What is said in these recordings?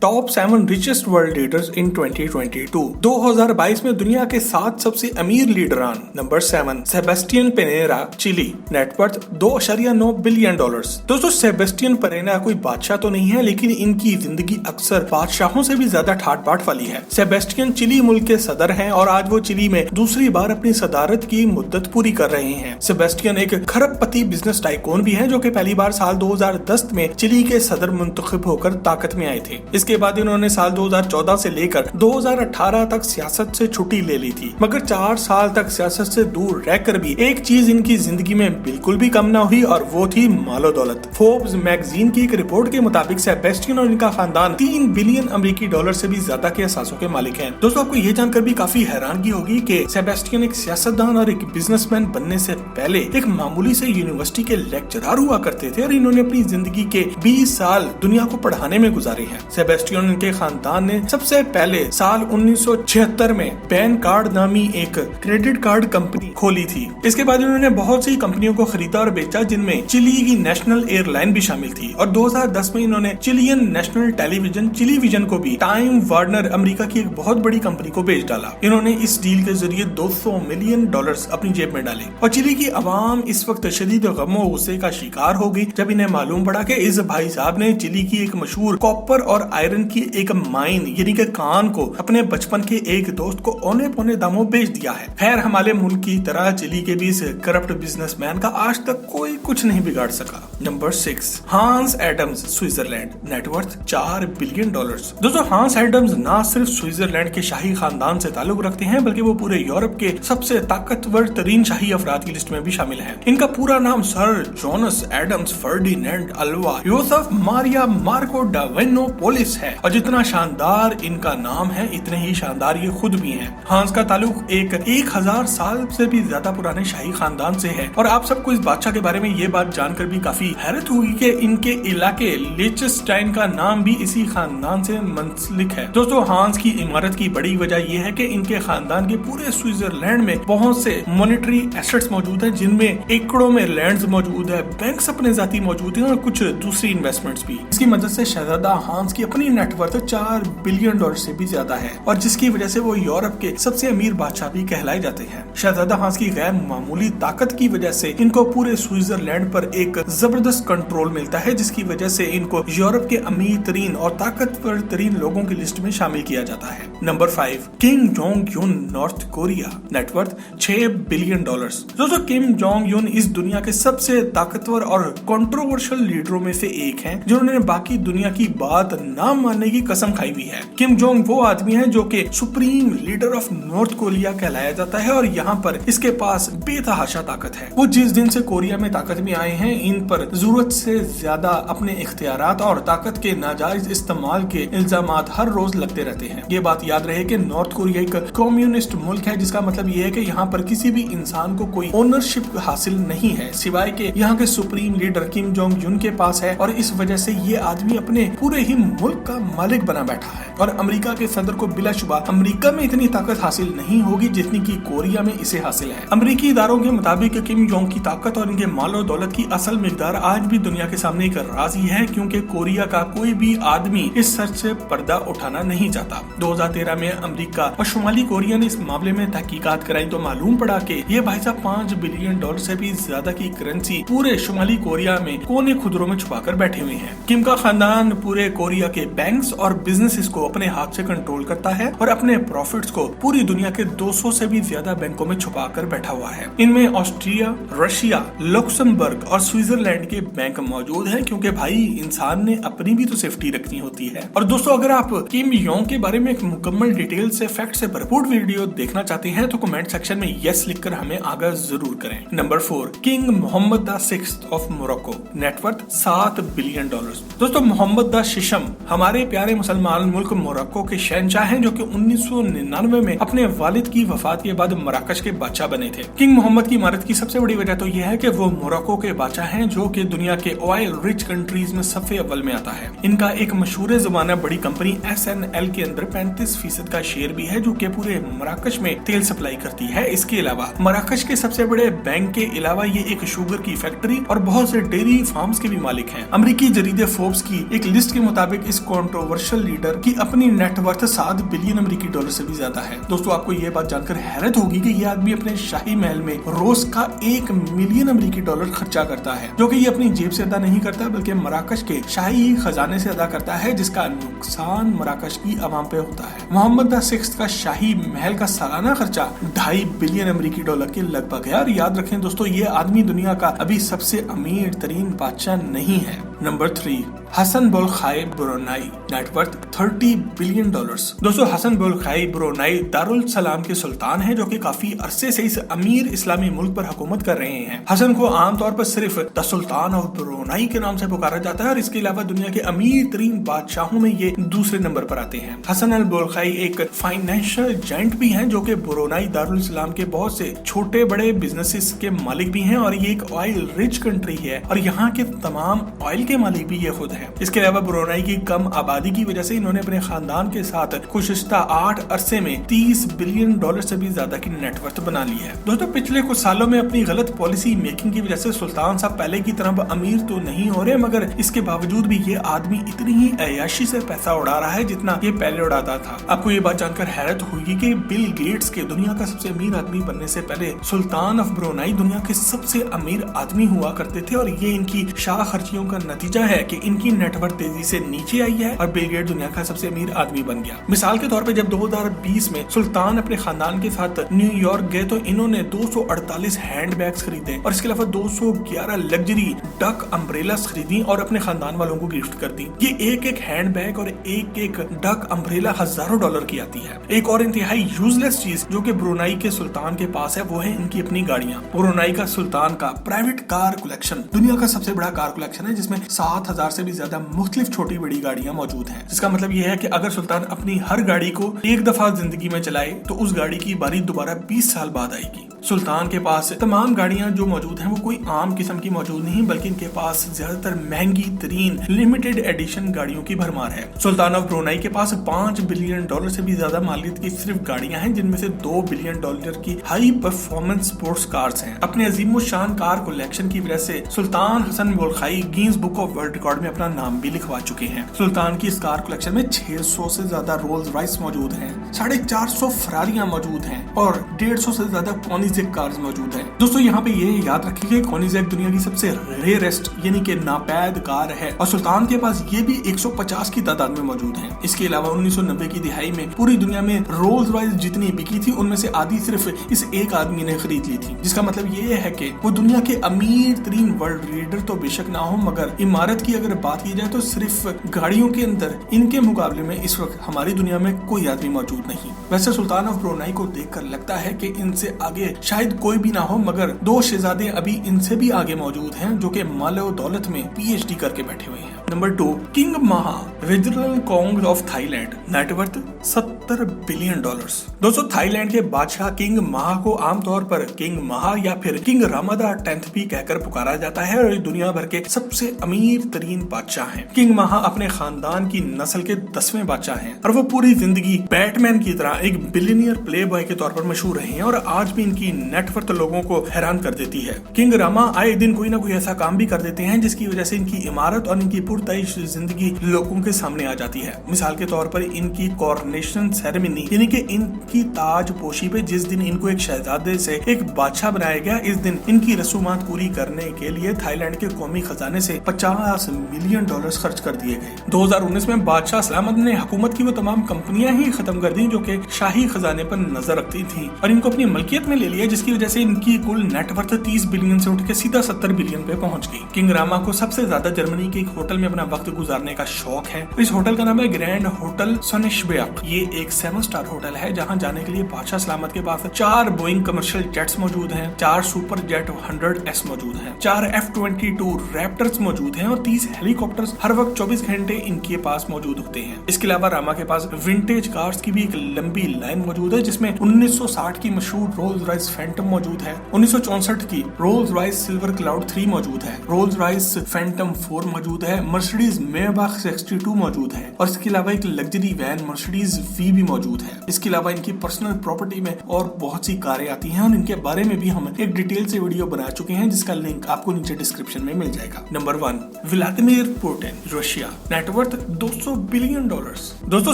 Top 7 richest world leaders in 2022। 2022 में दुनिया के 7 सबसे अमीर लीडरान। Number 7, Sebastian Pinera, Chile, net worth $2.9 billion. दोस्तों, सेबेस्टियन पेरेरा कोई बादशाह तो नहीं है, लेकिन इनकी जिंदगी अक्सर बादशाहों से भी ज्यादा ठाट बाट वाली है। सेबेस्टियन चिली मुल्क के सदर हैं और आज वो चिली में दूसरी बार अपनी सदारत की मुद्दत पूरी कर रहे हैं। सेबेस्टियन एक खरबपति बिजनेस टाइकून भी है, जो कि पहली बार साल 2010 में चिली के सदर मुंतखब होकर ताकत में आए थे। इसके बाद इन्होंने साल 2014 से लेकर 2018 तक सियासत से छुट्टी ले ली थी, मगर 4 साल तक सियासत से दूर रहकर भी एक चीज इनकी जिंदगी में बिल्कुल भी कम ना हुई, और वो थी मालो दौलत। फोर्ब्स मैगजीन की एक रिपोर्ट के मुताबिक सेबेस्टियन और इनका खानदान $3 बिलियन अमेरिकी डॉलर से भी ज्यादा के असासों के मालिक हैं। दोस्तों, आपको ये जानकर भी काफी हैरानगी होगी कि सेबेस्टियन एक सियासतदान और एक बिजनेसमैन बनने से पहले एक मामूली से यूनिवर्सिटी के लेक्चरर हुआ करते थे, और इन्होंने अपनी जिंदगी के 20 साल दुनिया को पढ़ाने में गुजारे हैं। सेबेस्टियन के खानदान ने सबसे पहले साल 1976 में पैन कार्ड नामी एक क्रेडिट कार्ड कंपनी खोली थी। इसके बाद इन्होंने बहुत सी कंपनियों को खरीदा और बेचा, जिनमें चिली की नेशनल एयरलाइन भी शामिल थी, और 2010 में इन्होंने चिलियन नेशनल टेलीविजन चिलीविजन को भी टाइम वार्नर अमेरिका की एक बहुत बड़ी कंपनी को बेच डाला। इन्होंने इस डील के जरिए $200 मिलियन अपनी जेब में डाले, और चिली की आवाम इस वक्त शदीद गमो गुस्से का शिकार हो गई जब इन्हें मालूम पड़ा कि इस भाई साहब ने चिली की एक मशहूर कॉपर और आयरन की एक माइन यानी कि कान को अपने बचपन के एक दोस्त को औने पौने दामों बेच दिया है। खैर, हमारे मुल्क की तरह चिली के भी इस करप्ट बिजनेसमैन का आज तक कोई कुछ नहीं बिगाड़ सका। नंबर 6, हांस एडम्स, स्विट्जरलैंड, नेटवर्थ $4 बिलियन। दोस्तों, हांस एडम्स ना सिर्फ स्विट्जरलैंड के शाही खानदान से ताल्लुक रखते हैं, बल्कि वो पूरे यूरोप के सबसे ताकतवर तरीन शाही अफराद की लिस्ट में भी शामिल है। इनका पूरा नाम sir Jonas Adams Ferdinand Alva Josef Maria Marko Davenopolis है, और जितना शानदार इनका नाम है, इतने ही शानदार ये खुद भी हैं। हांस का ताल्लुक एक 1000 साल से भी ज्यादा पुराने शाही खानदान से है, और आप सबको इस बादशाह के बारे में ये बात जानकर भी काफी हैरत होगी कि इनके इलाके लिechtenstein का नाम भी इसी खानदान से मुंसलिक है। दोस्तों, हांस की इमारत की बड़ी वजह यह है कि इनके खानदान के पूरे स्विट्जरलैंड में बहुत से मॉनेटरी एसेट्स मौजूद हैं, जिनमें एकड़ों में लैंड्स मौजूद है, बैंक्स अपने जाती मौजूद हैं, और कुछ दूसरी इन्वेस्टमेंट्स भी। इसकी मदद से शहजादा हांस की अपनी नेटवर्थ $4 बिलियन से भी ज्यादा है, और जिसकी वजह से वो यूरोप के सबसे अमीर बादशाह भी कहलाए जाते हैं। शहजादा हांस की गैर मामूली ताकत की वजह से इनको पूरे स्विट्जरलैंड पर एक जबरदस्त कंट्रोल मिलता है, जिसकी वजह से इनको यूरोप के अमीर तरीन और ताकतवर तरीन लोगों की लिस्ट में शामिल किया जाता है। Number 5, Kim Jong Un, North Korea, net worth $6 billion. दोस्तों, किम जोंग यून इस दुनिया के सबसे ताकतवर और कंट्रोवर्शियल लीडरों में से एक हैं, जिन्होंने बाकी दुनिया की बात ना मानने की कसम खाई हुई है। किम जोंग वो आदमी है जो कि supreme leader of north Korea कहलाया जाता है, और यहाँ पर इसके पास बेतहाशा ताकत है। वो जिस दिन से कोरिया में ताकत में आए हैं, इन पर जरूरत से ज्यादा अपने इख्तियारात और ताकत के नाजायज इस्तेमाल के इल्जामात हर रोज लगते रहते हैं। ये बात याद रहे कि नॉर्थ कोरिया एक कम्युनिस्ट मुल्क है, जिसका मतलब ये है कि यहाँ पर किसी भी इंसान को कोई ओनरशिप हासिल नहीं है, सिवाय के यहाँ के सुप्रीम लीडर किम जोंग यून के पास है, और इस वजह से ये आदमी अपने पूरे ही मुल्क का मालिक बना बैठा है। और अमेरिका के सदर को बिलाशुबा अमेरिका में इतनी ताकत हासिल नहीं होगी जितनी की कोरिया में इसे हासिल है। अमेरिकी इदारों के मुताबिक किम जोंग की ताकत और इनके मालो दौलत की असल मिकदार आज भी दुनिया के सामने एक राज ही है, क्योंकि कोरिया का कोई भी आदमी इस सच से पर्दा उठाना नहीं चाहता। 2013 में अमेरिका और शुमाली कोरिया ने इस मामले में तहकीकात कराई, तो मालूम पड़ा कि ये भाई साहब $5 बिलियन से भी ज्यादा की करेंसी पूरे शुमाली कोरिया में कोने खुदरों में छुपा कर बैठे हुए हैं। किम का खानदान पूरे कोरिया के बैंक्स और बिजनेसेस को अपने हाथ से कंट्रोल करता है, और अपने प्रॉफिट्स को पूरी दुनिया के 200 से भी ज्यादा बैंकों में छुपा कर बैठा हुआ है। इनमें ऑस्ट्रिया, रशिया, लक्समबर्ग और स्विट्जरलैंड के बैंक मौजूद हैं, क्योंकि भाई इंसान ने अपनी भी तो सेफ्टी रखनी होती है। और दोस्तों, अगर आप किम योंग के बारे में एक मुकम्मल डिटेल से फैक्ट से भरपूर वीडियो देखना चाहते हैं, तो कमेंट सेक्शन में यस लिखकर हमें आगाह जरूर करें। Number 4, king Mohammed VI of Morocco, net worth $7 billion. दोस्तों, मोहम्मद द शिशम हमारे प्यारे मुसलमान मुल्क मोरक्को के शहंशाह हैं, जो कि 1999 में अपने वालिद की वफात के बाद मराकश के बादशाह बने थे। किंग मोहम्मद की इमारत की सबसे बड़ी वजह तो यह है कि वो मोरक्को के बादशाह हैं, जो कि दुनिया के ऑयल रिच कंट्रीज में सबसे अव्वल में आता है। इनका एक मशहूर ज़माना बड़ी कंपनी SNL के अंदर 35% का शेयर भी है, जो कि पूरे मराकश में तेल सप्लाई करती है। इसके अलावा मराकश के सबसे बड़े बैंक के अलावा ये एक शुगर की फैक्ट्री और बहुत से डेयरी फार्म्स के भी मालिक हैं। अमेरिकी जरीदे फोर्ब्स की एक लिस्ट के मुताबिक इस कंट्रोवर्शियल लीडर की अपनी नेटवर्थ 7 बिलियन अमेरिकी डॉलर से भी ज्यादा है। दोस्तों आपको ये बात जानकर हैरत होगी कि ये आदमी अपने शाही महल में रोज का 1 मिलियन अमेरिकी डॉलर खर्चा करता है, जो कि ये अपनी जेब से अदा नहीं करता बल्कि मराकश के शाही खजाने से अदा करता है, जिसका नुकसान मराकश की आवाम पे होता है। मोहम्मद VI का शाही महल का सालाना खर्चा 2.5 बिलियन अमेरिकी डॉलर के लगभग है। और याद रखें दोस्तों, ये आदमी दुनिया का अभी सबसे अमीर तरीन बादशाह नहीं है। Number 3, Hassan Bolkiah Brunei, net worth 30 billion dollars. दोस्तों हसन बोल्खाई ब्रुनाई दारुल सलाम के सुल्तान हैं, जो कि काफी अरसे से इस अमीर इस्लामी मुल्क पर हुकूमत कर रहे हैं। हसन को आमतौर पर सिर्फ द सुल्तान ऑफ ब्रुनाई के नाम से पुकारा जाता है और इसके अलावा दुनिया के अमीर तरीन बादशाहों में ये दूसरे नंबर पर आते हैं। हसन अल बोल्खाई एक फाइनेंशियल जायंट भी हैं, जो कि ब्रुनाई दारुल सलाम के बहुत से छोटे बड़े बिजनेसेस के मालिक भी हैं और ये एक ऑयल रिच कंट्री है और यहाँ के तमाम ऑयल के मालिक भी ये खुद है। इसके अलावा ब्रुनाई की कम आबादी की वजह से इन्होंने अपने खानदान के साथ गुज़िश्ता 8 अरसे में 30 बिलियन डॉलर से भी ज्यादा की नेटवर्थ बना ली है। दोस्तों पिछले कुछ सालों में अपनी गलत पॉलिसी मेकिंग की वजह से सुल्तान साहब पहले की तरह अमीर तो नहीं हो रहे, मगर इसके बावजूद भी ये आदमी इतनी ही अय्याशी से पैसा उड़ा रहा है जितना ये पहले उड़ाता था। आपको ये बात जानकर हैरत होगी कि बिल गेट्स के दुनिया का सबसे अमीर आदमी बनने से पहले सुल्तान ऑफ ब्रुनाई दुनिया के सबसे अमीर आदमी हुआ करते थे और ये इनकी शाह खर्चियों का नतीजा है कि इनकी नेटवर्थ तेजी से नीचे आई है और बिल गेट्स दुनिया का सबसे अमीर आदमी बन गया। मिसाल के तौर पे जब 2020 में सुल्तान अपने खानदान के साथ न्यूयॉर्क गए तो इन्होंने 248 हैंड बैग्स खरीदे और इसके अलावा 211 लग्जरी डक अम्ब्रेलास खरीदी और अपने खानदान वालों को गिफ्ट कर दी। ये एक हैंड बैग और एक डक अम्ब्रेला हजारों डॉलर की आती है। एक और इंतहाई यूजलेस चीज जो कि ब्रुनाई के सुल्तान के पास है वो है इनकी अपनी गाड़ियां। ब्रुनाई का सुल्तान का प्राइवेट कार कलेक्शन दुनिया का सबसे बड़ा कार कलेक्शन है, जिसमें 7000 से भी ज्यादा मुख्तलिफ छोटी बड़ी गाड़ियां मौजूद हैं। जिसका मतलब यह है कि अगर सुल्तान अपनी हर गाड़ी को एक दफा जिंदगी में चलाए तो उस गाड़ी की बारी दोबारा 20 साल बाद आएगी। सुल्तान के पास तमाम गाड़ियां जो मौजूद हैं वो कोई आम किस्म की मौजूद नहीं, बल्कि इनके पास ज्यादातर महंगी तरीन लिमिटेड एडिशन गाड़ियों की भरमार है। सुल्तान ऑफ ब्रुनाई के पास 5 बिलियन डॉलर से भी ज्यादा मालियत की सिर्फ गाड़ियां हैं, जिनमें से 2 बिलियन डॉलर की हाई परफॉर्मेंस स्पोर्ट्स कार्स हैं। अपने अजीम शान कार कलेक्शन की वजह से Sultan Hassan Bolkiah Guinness Book of World Record में अपना नाम भी लिखवा चुके हैं। सुल्तान की इस कार कलेक्शन में 600 से ज्यादा रोल्स रॉयस मौजूद हैं, 450 फरारियां मौजूद हैं और 150 से ज्यादा कोनिसेक कार्स मौजूद हैं। दोस्तों यहाँ पे ये याद रखिए कोनिसेक दुनिया की सबसे रेयरेस्ट यानी कि नापैद कार है और सुल्तान के पास ये भी 150 की तादाद में मौजूद है। इसके अलावा 1990 की दिहाई में पूरी दुनिया में रोल्स रॉयस जितनी बिकी थी उनमें से आधी सिर्फ इस एक आदमी ने खरीद ली थी। जिसका मतलब ये है कि वो दुनिया के अमीर तरीन वर्ल्ड लीडर तो बेशक ना हो, मगर इमारत की अगर बात की जाए तो सिर्फ गाड़ियों के अंदर इनके मुकाबले में इस वक्त हमारी दुनिया में कोई आदमी मौजूद नहीं। वैसे सुल्तान ऑफ ब्रुनाई को देखकर लगता है कि इनसे आगे शायद कोई भी ना हो, मगर 2 शहजादे अभी इनसे भी आगे मौजूद हैं जो कि मालो दौलत में PhD करके बैठे हुए हैं। Number 2, king Maha Vajiralongkorn of Thailand, net worth 70 billion dollars. दोस्तों थाईलैंड के बादशाह किंग महा को आमतौर पर किंग महा या फिर किंग रामादा 10th भी कहकर पुकारा जाता है और दुनिया भर के सबसे अमीर तरीन बादशाह हैं। किंग महा अपने खानदान की नस्ल के 10वें बादशाह हैं और वो पूरी जिंदगी बैटमैन की तरह एक बिलियनियर प्ले बॉय के तौर पर मशहूर रहे हैं और आज भी इनकी नेटवर्थ लोगों को हैरान कर देती है। किंग रामा आए दिन कोई ना कोई ऐसा काम भी कर देते हैं जिसकी वजह से इनकी इमारत और इनकी पुरतइश जिंदगी लोगों के सामने आ जाती है। मिसाल के तौर पर इनकी कॉरोनेशन सेरेमनी यानी कि इनकी ताज पोशी पे जिस दिन इनको एक शहजादे से एक बादशाह बनाया गया, इस दिन इनकी रसूमात पूरी करने के लिए थाईलैंड के कौमी खजाने से 50 मिलियन डॉलर खर्च कर दिए गए। 2019 में बादशाह सलामत ने हुकूमत की वो तमाम कंपनियां ही खत्म कर दी जो कि शाही खजाने पर नजर रखती थी और इनको अपनी मलकियत में ले लिया, जिसकी वजह से इनकी कुल नेटवर्थ 30 बिलियन से उठ के सीधा 70 बिलियन पे पहुंच गई। किंग रामा को सबसे ज्यादा जर्मनी के एक होटल में अपना वक्त गुजारने का शौक है। इस होटल का नाम है ग्रैंड होटल सोनिशबर्ग। ये एक 7 स्टार होटल है जहां जाने के लिए बादशाह सलामत के पास 4 बोइंग कमर्शियल जेट्स मौजूद हैं, 4 सुपर जेट 100S मौजूद हैं, 4 F-22 रैप्टर्स मौजूद हैं और 30 हेलीकॉप्टर्स हर वक्त 24 घंटे इनके पास मौजूद होते हैं। इसके अलावा रामा के पास विंटेज कार्स की भी एक लंबी लाइन मौजूद है, जिसमें 1960 की मशहूर रोल्स रॉयस फैंटम मौजूद है, 1964 की रोल्स रॉयस सिल्वर क्लाउड 3 मौजूद है, रोल्स रॉयस फैंटम 4 मौजूद है, मर्सिडीज मेयरबाख 62 मौजूद है और इसके अलावा एक लग्जरी वैन मर्सिडीज वी भी मौजूद है। इसके अलावा इनकी पर्सनल प्रॉपर्टी में और बहुत सी कारें आती हैं और इनके बारे में भी हम एक डिटेल से वीडियो बना चुके हैं जिसका लिंक आपको नीचे डिस्क्रिप्शन में मिल जाएगा। Number 1, Vladimir Putin, Russia, net worth $200 billion. दोस्तों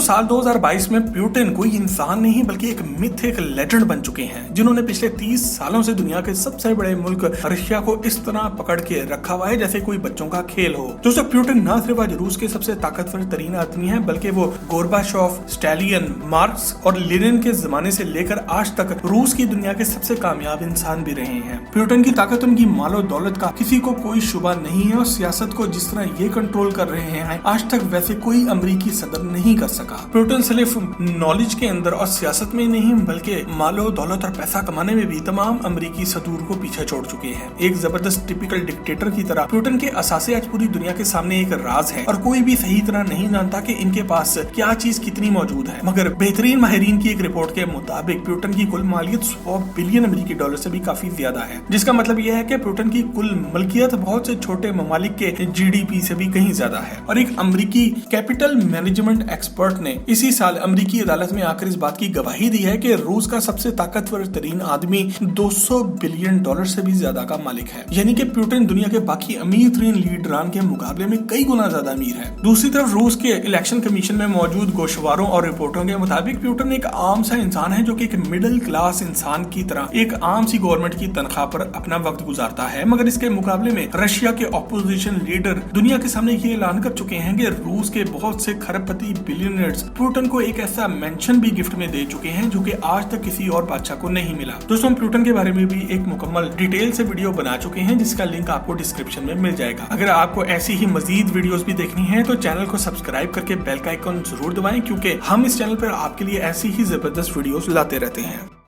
साल 2022 में पुतिन कोई इंसान नहीं बल्कि एक मिथ, एक लेजेंड बन चुके हैं जिन्होंने पिछले 30 सालों से दुनिया के सबसे बड़े मुल्क रशिया को इस तरह पकड़ के रखा हुआ है जैसे कोई बच्चों का खेल हो। दोस्तों पुतिन न सिर्फ आज रूस के सबसे ताकतवर तरीन आदमी है बल्कि वो गोर्बाचोव, स्टालिन, मार्क्स और लेनिन के जमाने से लेकर आज तक रूस की दुनिया के सबसे कामयाब इंसान भी रहे हैं। पुतिन की ताकत, उनकी मालो दौलत का किसी को कोई शुबा नहीं है और सियासत को जिस तरह ये कंट्रोल कर रहे हैं आज तक वैसे कोई अमेरिकी सदर नहीं कर सका। पुतिन सिर्फ नॉलेज के अंदर और सियासत में नहीं बल्कि मालो दौलत और पैसा कमाने में भी तमाम अमेरिकी सदूर को पीछे छोड़ चुके हैं। एक जबरदस्त टिपिकल डिक्टेटर की तरह पुतिन के असासे आज पूरी दुनिया के सामने एक राज है और कोई भी सही तरह नहीं जानता कि इनके पास क्या चीज कितनी मौजूद है। मगर बेहतरीन माहिरीन की एक रिपोर्ट के मुताबिक पुतिन की कुल मालियत $100 बिलियन अमेरिकी डॉलर से भी काफी ज्यादा है, जिसका मतलब यह है कि पुतिन की कुल मलकियत बहुत से छोटे ममालिक के GDP से भी कहीं ज्यादा है। और एक अमेरिकी कैपिटल मैनेजमेंट एक्सपर्ट ने इसी साल अमेरिकी अदालत में आकर इस बात की गवाही दी है कि रूस का सबसे ताकतवर तरीन आदमी $200 बिलियन से भी ज्यादा का मालिक है, यानी कि पुतिन दुनिया के बाकी अमीर तरीन लीडरान के मुकाबले में कई गुना ज्यादा अमीर है। दूसरी तरफ रूस के इलेक्शन कमीशन में मौजूद गोशवारों और रिपोर्टों के मुताबिक पुतिन एक आम सा इंसान है जो कि एक मिडिल क्लास इंसान की तरह एक आम सी गवर्नमेंट की तनख्वाह पर अपना वक्त गुजारता है। मगर इसके मुकाबले में रशिया के ऑपोजिशन लीडर दुनिया के सामने ये ऐलान कर चुके हैं कि रूस के बहुत से खरबपति बिलियनर्स पुतिन को एक ऐसा मेंशन भी गिफ्ट में दे चुके हैं जो कि आज तक किसी और बादशाह को नहीं मिला। दोस्तों हम पुतिन के बारे में भी एक मुकम्मल डिटेल से वीडियो बना चुके हैं जिसका लिंक आपको डिस्क्रिप्शन में मिल जाएगा। अगर आपको ऐसी ही मजीद वीडियोस भी देखनी है तो चैनल को सब्सक्राइब करके बेल का आइकन जरूर दबाएं क्योंकि हम इस चैनल पर आपके लिए ऐसी ही जबरदस्त वीडियोस लाते रहते हैं।